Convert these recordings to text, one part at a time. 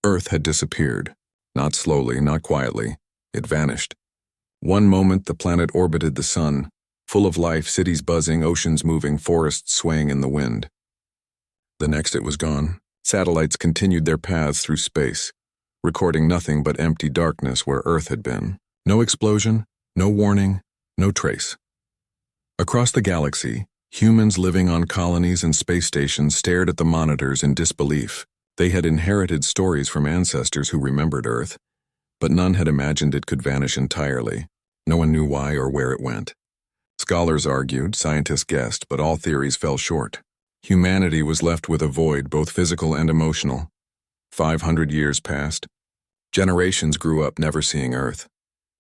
Earth had disappeared. Not slowly, not quietly. It vanished. One moment the planet orbited the sun, full of life, cities buzzing, oceans moving, forests swaying in the wind. The next it was gone. Satellites continued their paths through space, recording nothing but empty darkness where Earth had been. No explosion, no warning, no trace. Across the galaxy, humans living on colonies and space stations stared at the monitors in disbelief. They had inherited stories from ancestors who remembered Earth, but none had imagined it could vanish entirely. No one knew why or where it went. Scholars argued, scientists guessed, but all theories fell short. Humanity was left with a void, both physical and emotional. 500 years passed. Generations grew up never seeing Earth.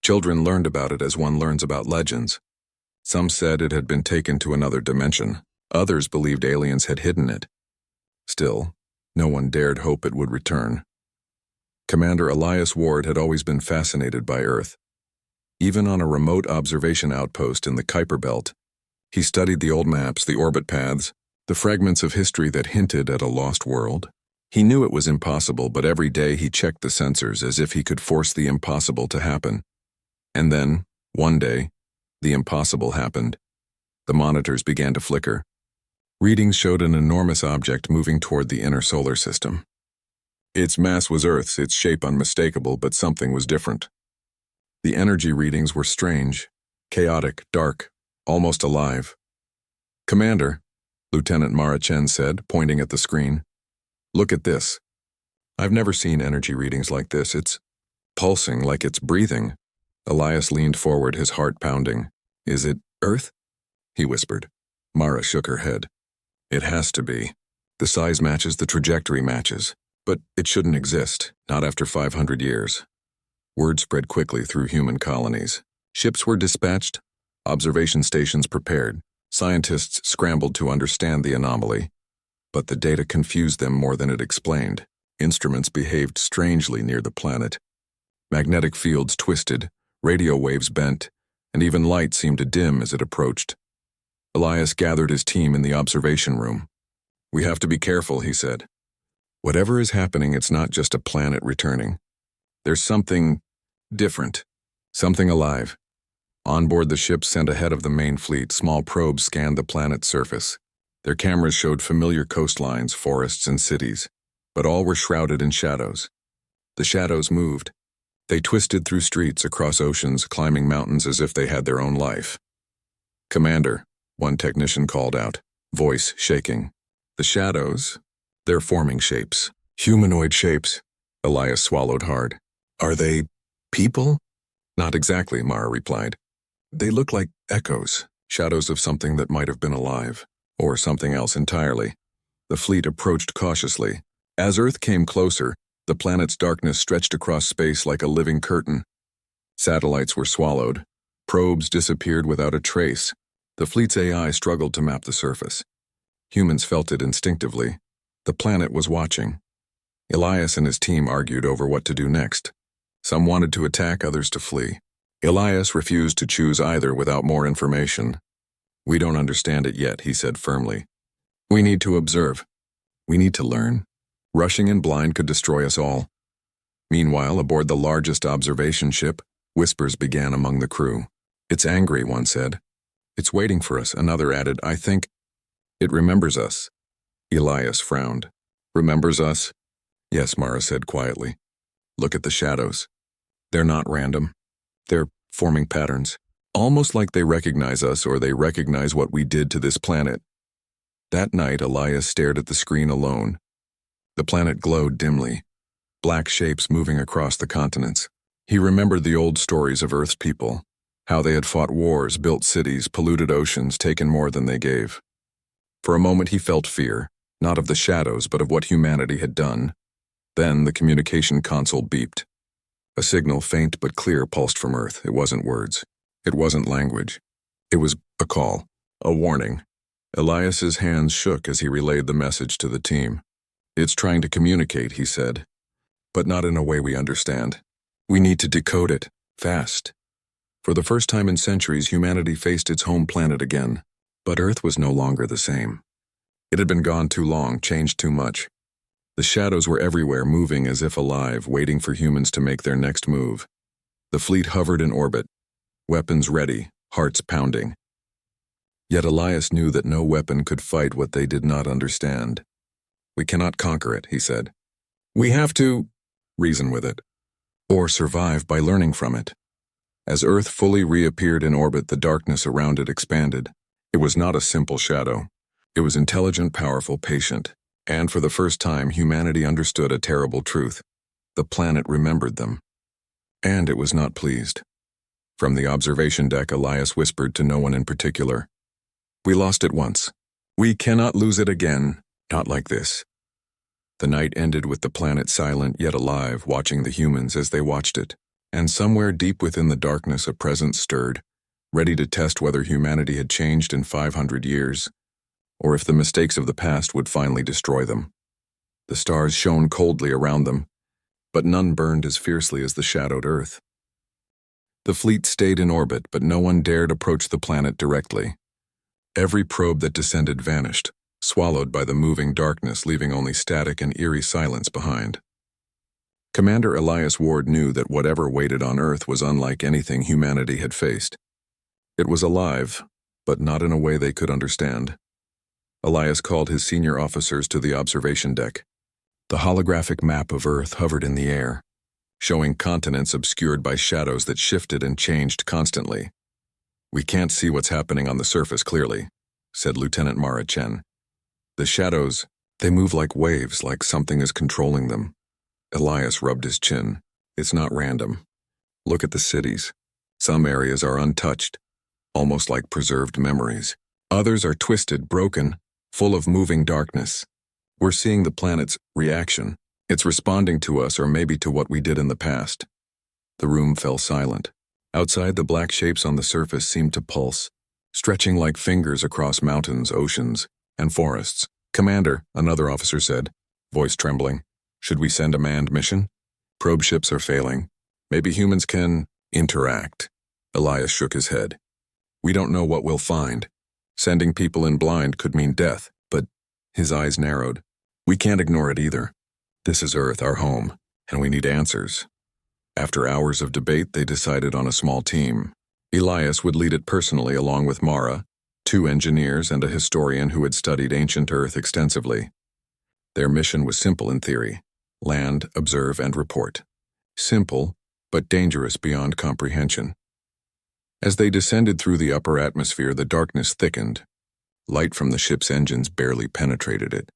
Children learned about it as one learns about legends. Some said it had been taken to another dimension. Others believed aliens had hidden it. Still, no one dared hope it would return. Commander Elias Ward had always been fascinated by Earth. Even on a remote observation outpost in the Kuiper Belt, he studied the old maps, the orbit paths, the fragments of history that hinted at a lost world. He knew it was impossible, but every day he checked the sensors as if he could force the impossible to happen. And then, one day, the impossible happened. The monitors began to flicker. Readings showed an enormous object moving toward the inner solar system. Its mass was Earth's, its shape unmistakable, but something was different. The energy readings were strange, chaotic, dark, almost alive. "Commander," Lieutenant Mara Chen said, pointing at the screen. "Look at this. I've never seen energy readings like this. It's pulsing, like it's breathing." Elias leaned forward, his heart pounding. "Is it Earth?" he whispered. Mara shook her head. "It has to be. The size matches, the trajectory matches. But it shouldn't exist, not after 500 years. Word spread quickly through human colonies. Ships were dispatched, observation stations prepared. Scientists scrambled to understand the anomaly. But the data confused them more than it explained. Instruments behaved strangely near the planet. Magnetic fields twisted, radio waves bent, and even light seemed to dim as it approached. Elias gathered his team in the observation room. "We have to be careful," he said. "Whatever is happening, it's not just a planet returning. There's something different, something alive." On board the ship sent ahead of the main fleet, small probes scanned the planet's surface. Their cameras showed familiar coastlines, forests, and cities, but all were shrouded in shadows. The shadows moved. They twisted through streets, across oceans, climbing mountains as if they had their own life. "Commander," one technician called out, voice shaking. "The shadows, they're forming shapes. Humanoid shapes." Elias swallowed hard. "Are they people?" "Not exactly," Mara replied. "They look like echoes, shadows of something that might have been alive, or something else entirely." The fleet approached cautiously. As Earth came closer, the planet's darkness stretched across space like a living curtain. Satellites were swallowed. Probes disappeared without a trace. The fleet's AI struggled to map the surface. Humans felt it instinctively. The planet was watching. Elias and his team argued over what to do next. Some wanted to attack, others to flee. Elias refused to choose either without more information. "We don't understand it yet," he said firmly. "We need to observe. We need to learn. Rushing in blind could destroy us all." Meanwhile, aboard the largest observation ship, whispers began among the crew. "It's angry," one said. "It's waiting for us," another added. "I think it remembers us." Elias frowned. "Remembers us?" "Yes," Mara said quietly. "Look at the shadows. They're not random. They're forming patterns. Almost like they recognize us or they recognize what we did to this planet." That night, Elias stared at the screen alone. The planet glowed dimly, black shapes moving across the continents. He remembered the old stories of Earth's people, how they had fought wars, built cities, polluted oceans, taken more than they gave. For a moment he felt fear, not of the shadows, but of what humanity had done. Then the communication console beeped. A signal, faint but clear, pulsed from Earth. It wasn't words. It wasn't language. It was a call, a warning. Elias's hands shook as he relayed the message to the team. "It's trying to communicate," he said, "but not in a way we understand. We need to decode it, fast." For the first time in centuries, humanity faced its home planet again. But Earth was no longer the same. It had been gone too long, changed too much. The shadows were everywhere, moving as if alive, waiting for humans to make their next move. The fleet hovered in orbit, weapons ready, hearts pounding. Yet Elias knew that no weapon could fight what they did not understand. "We cannot conquer it," he said. "We have to reason with it, or survive by learning from it." As Earth fully reappeared in orbit, the darkness around it expanded. It was not a simple shadow. It was intelligent, powerful, patient. And for the first time, humanity understood a terrible truth. The planet remembered them. And it was not pleased. From the observation deck, Elias whispered to no one in particular, "We lost it once. We cannot lose it again, not like this." The night ended with the planet silent yet alive, watching the humans as they watched it. And somewhere deep within the darkness, a presence stirred, ready to test whether humanity had changed in 500 years, or if the mistakes of the past would finally destroy them. The stars shone coldly around them, but none burned as fiercely as the shadowed Earth. The fleet stayed in orbit, but no one dared approach the planet directly. Every probe that descended vanished, swallowed by the moving darkness, leaving only static and eerie silence behind. Commander Elias Ward knew that whatever waited on Earth was unlike anything humanity had faced. It was alive, but not in a way they could understand. Elias called his senior officers to the observation deck. The holographic map of Earth hovered in the air, showing continents obscured by shadows that shifted and changed constantly. "We can't see what's happening on the surface clearly," said Lieutenant Mara Chen. "The shadows, they move like waves, like something is controlling them." Elias rubbed his chin. "It's not random. Look at the cities. Some areas are untouched, almost like preserved memories. Others are twisted, broken, full of moving darkness. We're seeing the planet's reaction. It's responding to us, or maybe to what we did in the past." The room fell silent. Outside, the black shapes on the surface seemed to pulse, stretching like fingers across mountains, oceans, and forests. "Commander," another officer said, voice trembling, "should we send a manned mission? Probe ships are failing. Maybe humans can interact." Elias shook his head. "We don't know what we'll find. Sending people in blind could mean death, but..." His eyes narrowed. "We can't ignore it either. This is Earth, our home, and we need answers." After hours of debate, they decided on a small team. Elias would lead it personally along with Mara, 2 engineers and a historian who had studied ancient Earth extensively. Their mission was simple in theory: land, observe, and report. Simple, but dangerous beyond comprehension. As they descended through the upper atmosphere, the darkness thickened. Light from the ship's engines barely penetrated it.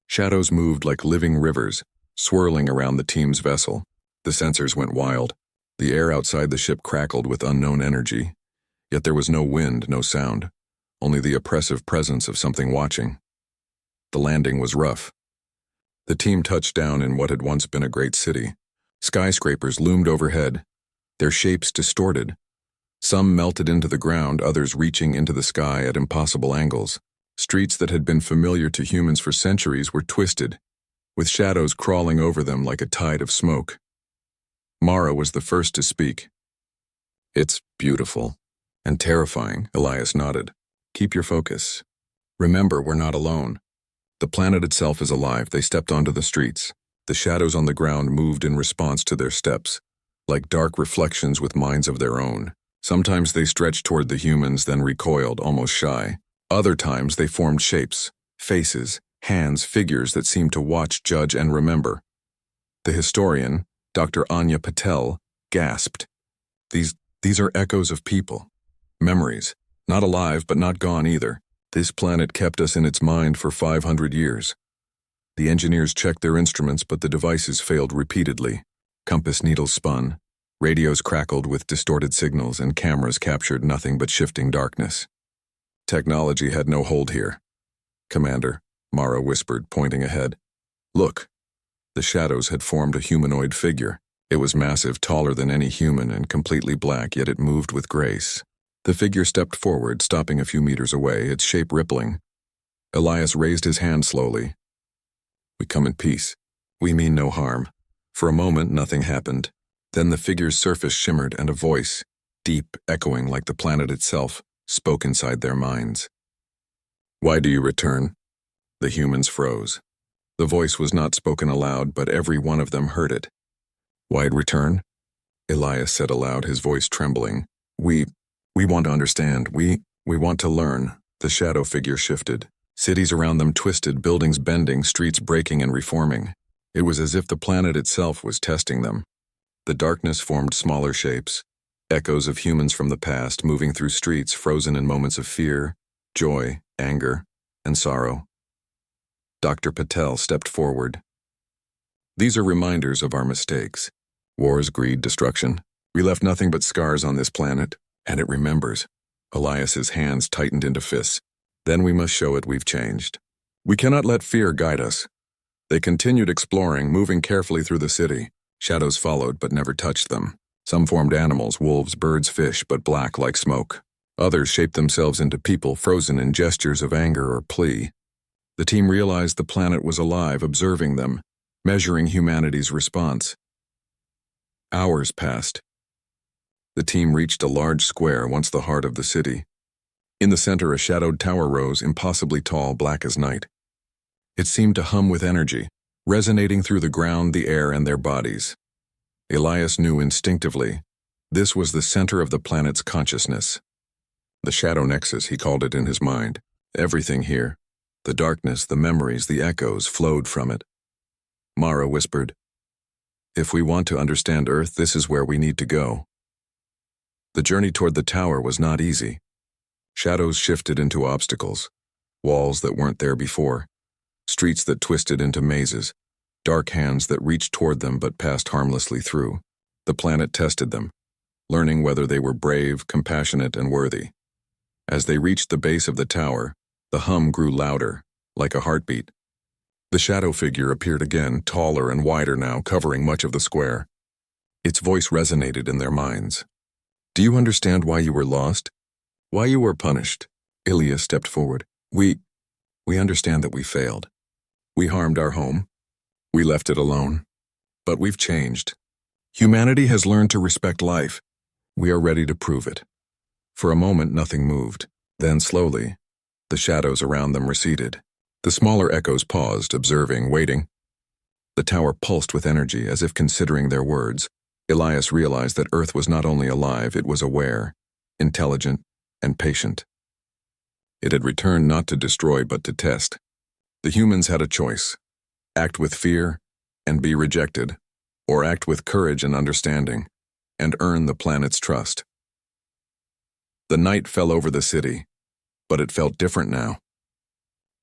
Shadows moved like living rivers, swirling around the team's vessel. The sensors went wild. The air outside the ship crackled with unknown energy. Yet there was no wind, no sound, only the oppressive presence of something watching. The landing was rough. The team touched down in what had once been a great city. Skyscrapers loomed overhead, their shapes distorted. Some melted into the ground, others reaching into the sky at impossible angles. Streets that had been familiar to humans for centuries were twisted, with shadows crawling over them like a tide of smoke. Mara was the first to speak. "It's beautiful and terrifying," Elias nodded. "Keep your focus. Remember, we're not alone. The planet itself is alive." They stepped onto the streets. The shadows on the ground moved in response to their steps, like dark reflections with minds of their own. Sometimes they stretched toward the humans, then recoiled, almost shy. Other times they formed shapes, faces, hands, figures that seemed to watch, judge, and remember. The historian, Dr. Anya Patel, gasped. These are echoes of people. Memories. Not alive, but not gone either. This planet kept us in its mind for 500 years. The engineers checked their instruments, but the devices failed repeatedly. Compass needles spun, radios crackled with distorted signals, and cameras captured nothing but shifting darkness. "Technology had no hold here." "Commander," Mara whispered, pointing ahead. "Look." The shadows had formed a humanoid figure. It was massive, taller than any human, and completely black, yet it moved with grace. The figure stepped forward, stopping a few meters away, its shape rippling. Elias raised his hand slowly. "We come in peace. We mean no harm." For a moment, nothing happened. Then the figure's surface shimmered, and a voice, deep, echoing like the planet itself, spoke inside their minds. "Why do you return?" The humans froze. The voice was not spoken aloud, but every one of them heard it. "Why'd return?" Elias said aloud, his voice trembling. We want to understand. We want to learn." The shadow figure shifted. Cities around them twisted, buildings bending, streets breaking and reforming. It was as if the planet itself was testing them. The darkness formed smaller shapes, echoes of humans from the past moving through streets frozen in moments of fear, joy, anger, and sorrow. Dr. Patel stepped forward. "These are reminders of our mistakes. Wars, greed, destruction. We left nothing but scars on this planet, and it remembers." Elias's hands tightened into fists. "Then we must show it we've changed. We cannot let fear guide us." They continued exploring, moving carefully through the city. Shadows followed but never touched them. Some formed animals, wolves, birds, fish, but black like smoke. Others shaped themselves into people, frozen in gestures of anger or plea. The team realized the planet was alive, observing them, measuring humanity's response. Hours passed. The team reached a large square, once the heart of the city. In the center, a shadowed tower rose, impossibly tall, black as night. It seemed to hum with energy, resonating through the ground, the air, and their bodies. Elias knew instinctively this was the center of the planet's consciousness. The shadow nexus, he called it in his mind. Everything here, the darkness, the memories, the echoes, flowed from it. Mara whispered, "If we want to understand Earth, this is where we need to go." The journey toward the tower was not easy. Shadows shifted into obstacles, walls that weren't there before, streets that twisted into mazes, dark hands that reached toward them but passed harmlessly through. The planet tested them, learning whether they were brave, compassionate, and worthy. As they reached the base of the tower, the hum grew louder, like a heartbeat. The shadow figure appeared again, taller and wider now, covering much of the square. Its voice resonated in their minds. "Do you understand why you were lost? Why you were punished?" Ilya stepped forward. We understand that we failed. We harmed our home. We left it alone. But we've changed. Humanity has learned to respect life. We are ready to prove it." For a moment, nothing moved. Then, slowly, the shadows around them receded. The smaller echoes paused, observing, waiting. The tower pulsed with energy, as if considering their words. Elias realized that Earth was not only alive, it was aware, intelligent, and patient. It had returned not to destroy, but to test. The humans had a choice: act with fear and be rejected, or act with courage and understanding, and earn the planet's trust. The night fell over the city, but it felt different now.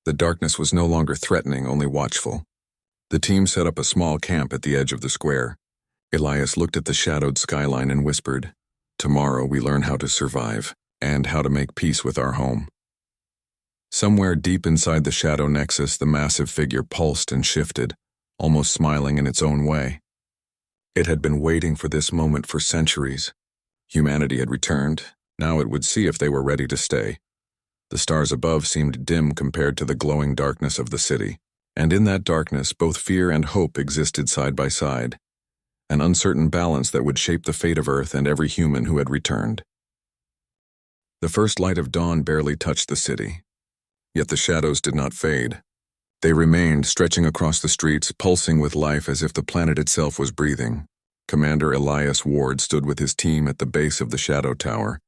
The darkness was no longer threatening, only watchful. The team set up a small camp at the edge of the square. Elias looked at the shadowed skyline and whispered, "Tomorrow we learn how to survive, and how to make peace with our home." Somewhere deep inside the shadow nexus, the massive figure pulsed and shifted, almost smiling in its own way. It had been waiting for this moment for centuries. Humanity had returned. Now it would see if they were ready to stay. The stars above seemed dim compared to the glowing darkness of the city. And in that darkness, both fear and hope existed side by side, an uncertain balance that would shape the fate of Earth and every human who had returned. The first light of dawn barely touched the city. Yet the shadows did not fade. They remained, stretching across the streets, pulsing with life as if the planet itself was breathing. Commander Elias Ward stood with his team at the base of the shadow tower,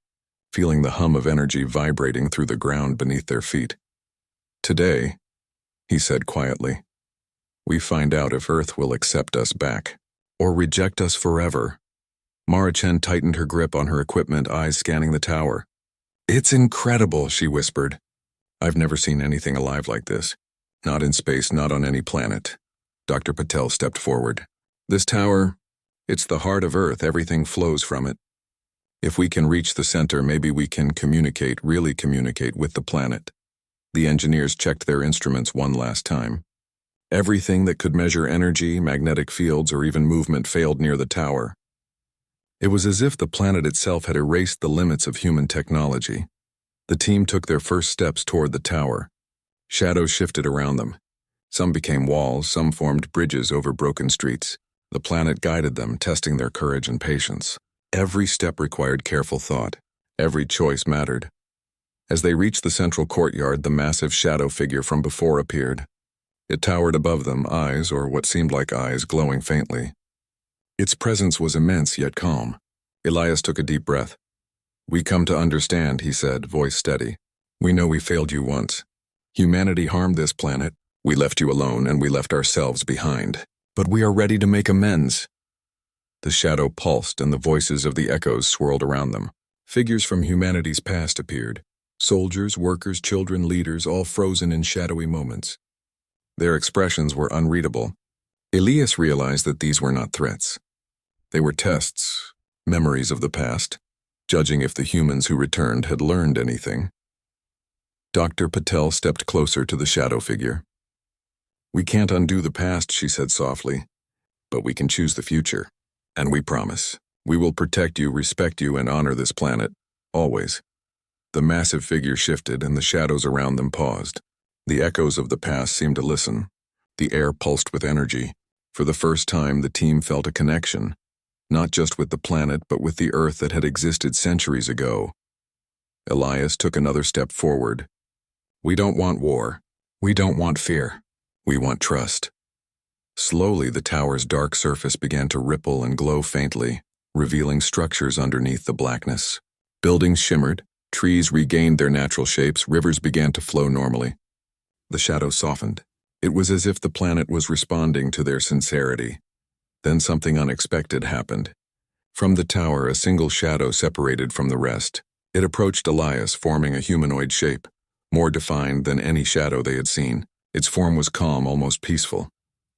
feeling the hum of energy vibrating through the ground beneath their feet. "Today," he said quietly, "we find out if Earth will accept us back, or reject us forever." Mara Chen tightened her grip on her equipment, eyes scanning the tower. "It's incredible," she whispered. "I've never seen anything alive like this. Not in space, not on any planet." Dr. Patel stepped forward. "This tower, it's the heart of Earth. Everything flows from it. If we can reach the center, maybe we can communicate, really communicate with the planet." The engineers checked their instruments one last time. Everything that could measure energy, magnetic fields, or even movement failed near the tower. It was as if the planet itself had erased the limits of human technology. The team took their first steps toward the tower. Shadows shifted around them. Some became walls, some formed bridges over broken streets. The planet guided them, testing their courage and patience. Every step required careful thought. Every choice mattered. As they reached the central courtyard, the massive shadow figure from before appeared. It towered above them, eyes, or what seemed like eyes, glowing faintly. Its presence was immense yet calm. Elias took a deep breath. "We come to understand," he said, voice steady. "We know we failed you once. Humanity harmed this planet. We left you alone, and we left ourselves behind. But we are ready to make amends." The shadow pulsed, and the voices of the echoes swirled around them. Figures from humanity's past appeared. Soldiers, workers, children, leaders, all frozen in shadowy moments. Their expressions were unreadable. Elias realized that these were not threats. They were tests, memories of the past, judging if the humans who returned had learned anything. Dr. Patel stepped closer to the shadow figure. "We can't undo the past," she said softly, "but we can choose the future. And we promise, we will protect you, respect you, and honor this planet, always." The massive figure shifted, and the shadows around them paused. The echoes of the past seemed to listen. The air pulsed with energy. For the first time, the team felt a connection, not just with the planet, but with the Earth that had existed centuries ago. Elias took another step forward. "We don't want war. We don't want fear. We want trust." Slowly, the tower's dark surface began to ripple and glow faintly, revealing structures underneath the blackness. Buildings shimmered, trees regained their natural shapes, rivers began to flow normally. The shadow softened. It was as if the planet was responding to their sincerity. Then something unexpected happened. From the tower, a single shadow separated from the rest. It approached Elias, forming a humanoid shape, more defined than any shadow they had seen. Its form was calm, almost peaceful.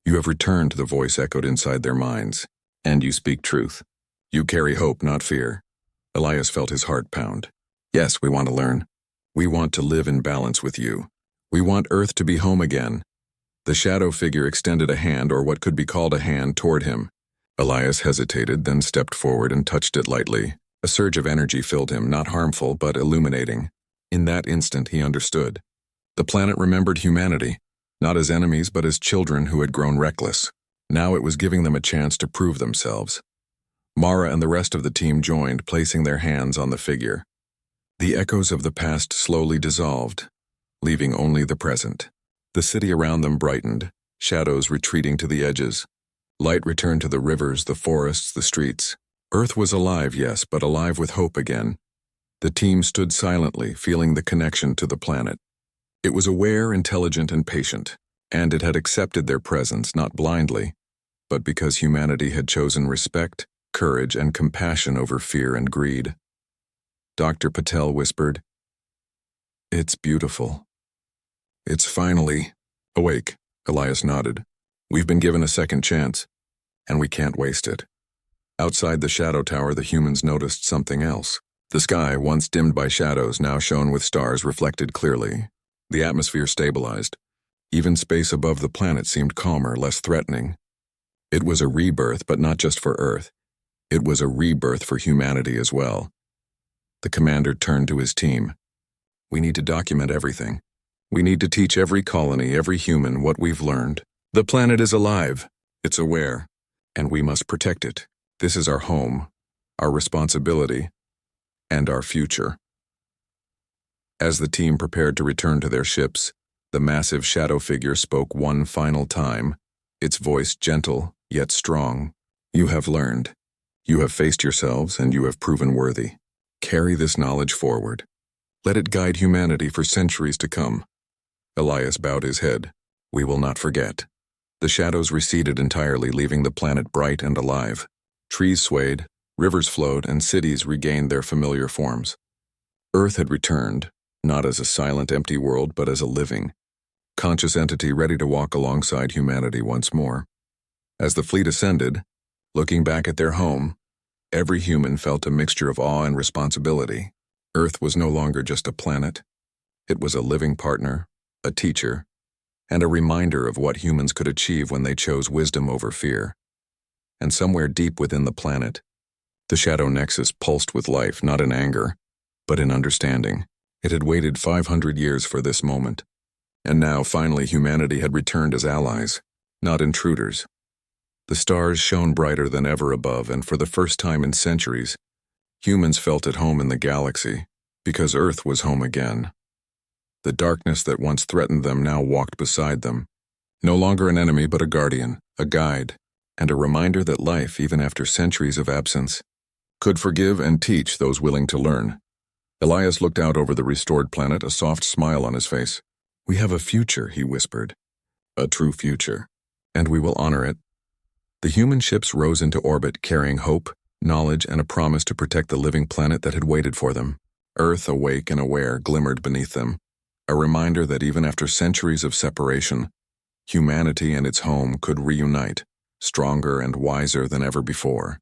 "You have returned," the voice echoed inside their minds. "And you speak truth. You carry hope, not fear." Elias felt his heart pound. "Yes, we want to learn. We want to live in balance with you. We want Earth to be home again." The shadow figure extended a hand, or what could be called a hand, toward him. Elias hesitated, then stepped forward and touched it lightly. A surge of energy filled him, not harmful, but illuminating. In that instant, he understood. The planet remembered humanity, not as enemies, but as children who had grown reckless. Now it was giving them a chance to prove themselves. Mara and the rest of the team joined, placing their hands on the figure. The echoes of the past slowly dissolved, leaving only the present. The city around them brightened, shadows retreating to the edges. Light returned to the rivers, the forests, the streets. Earth was alive, yes, but alive with hope again. The team stood silently, feeling the connection to the planet. It was aware, intelligent, and patient, and it had accepted their presence not blindly, but because humanity had chosen respect, courage, and compassion over fear and greed. Dr. Patel whispered, "It's beautiful. It's finally awake." Elias nodded. "We've been given a second chance, and we can't waste it." Outside the shadow tower, the humans noticed something else. The sky, once dimmed by shadows, now shone with stars reflected clearly. The atmosphere stabilized. Even space above the planet seemed calmer, less threatening. It was a rebirth, but not just for Earth. It was a rebirth for humanity as well. The commander turned to his team. "We need to document everything. We need to teach every colony, every human, what we've learned. The planet is alive. It's aware. And we must protect it. This is our home, our responsibility, and our future." As the team prepared to return to their ships, the massive shadow figure spoke one final time, its voice gentle yet strong. "You have learned. You have faced yourselves, and you have proven worthy. Carry this knowledge forward. Let it guide humanity for centuries to come." Elias bowed his head. "We will not forget." The shadows receded entirely, leaving the planet bright and alive. Trees swayed, rivers flowed, and cities regained their familiar forms. Earth had returned, not as a silent, empty world, but as a living, conscious entity ready to walk alongside humanity once more. As the fleet ascended, looking back at their home, every human felt a mixture of awe and responsibility. Earth was no longer just a planet. It was a living partner, a teacher, and a reminder of what humans could achieve when they chose wisdom over fear. And somewhere deep within the planet, the shadow nexus pulsed with life, not in anger, but in understanding. It had waited 500 years for this moment, and now finally humanity had returned as allies, not intruders. The stars shone brighter than ever above, and for the first time in centuries, humans felt at home in the galaxy, because Earth was home again. The darkness that once threatened them now walked beside them, No longer an enemy, but a guardian, a guide, and a reminder that life, even after centuries of absence, could forgive and teach those willing to learn. Elias looked out over the restored planet, a soft smile on his face. "We have a future," he whispered. "A true future. And we will honor it." The human ships rose into orbit, carrying hope, knowledge, and a promise to protect the living planet that had waited for them. Earth, awake and aware, glimmered beneath them, a reminder that even after centuries of separation, humanity and its home could reunite, stronger and wiser than ever before.